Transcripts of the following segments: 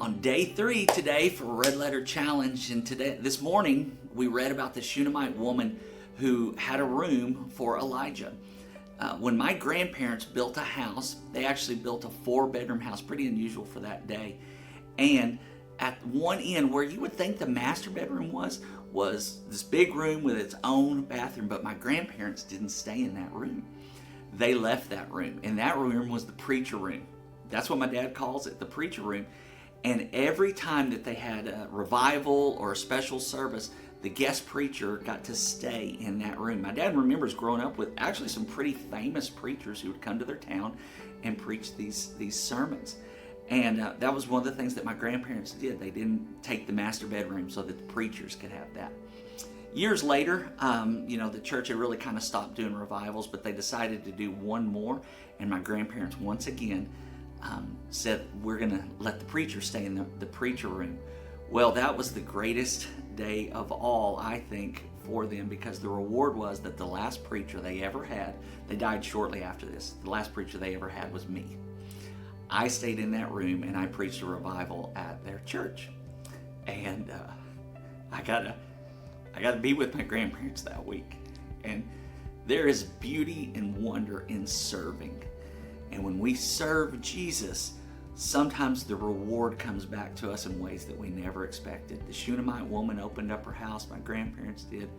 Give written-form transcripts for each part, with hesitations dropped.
on day 3 today for Red Letter Challenge, and this morning we read about the Shunammite woman who had a room for Elijah. When my grandparents built a house, they actually built a 4-bedroom house, pretty unusual for that day. And at one end, where you would think the master bedroom was this big room with its own bathroom, but my grandparents didn't stay in that room. They left that room, and that room was the preacher room. That's what my dad calls it, the preacher room. And every time that they had a revival or a special service, the guest preacher got to stay in that room. My dad remembers growing up with actually some pretty famous preachers who would come to their town and preach these sermons. And that was one of the things that my grandparents did. They didn't take the master bedroom so that the preachers could have that. Years later, the church had really kind of stopped doing revivals, but they decided to do one more. And my grandparents once again said, we're going to let the preacher stay in the preacher room. Well, that was the greatest day of all, I think, for them, because the reward was that the last preacher they ever had, they died shortly after this, the last preacher they ever had was me. I stayed in that room and I preached a revival at their church. And I got to be with my grandparents that week. And there is beauty and wonder in serving. And when we serve Jesus, sometimes the reward comes back to us in ways that we never expected. The Shunammite woman opened up her house. My grandparents did.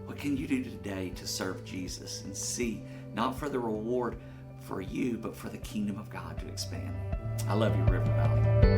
What can you do today to serve Jesus and see, not for the reward for you, but for the kingdom of God to expand? I love you, River Valley.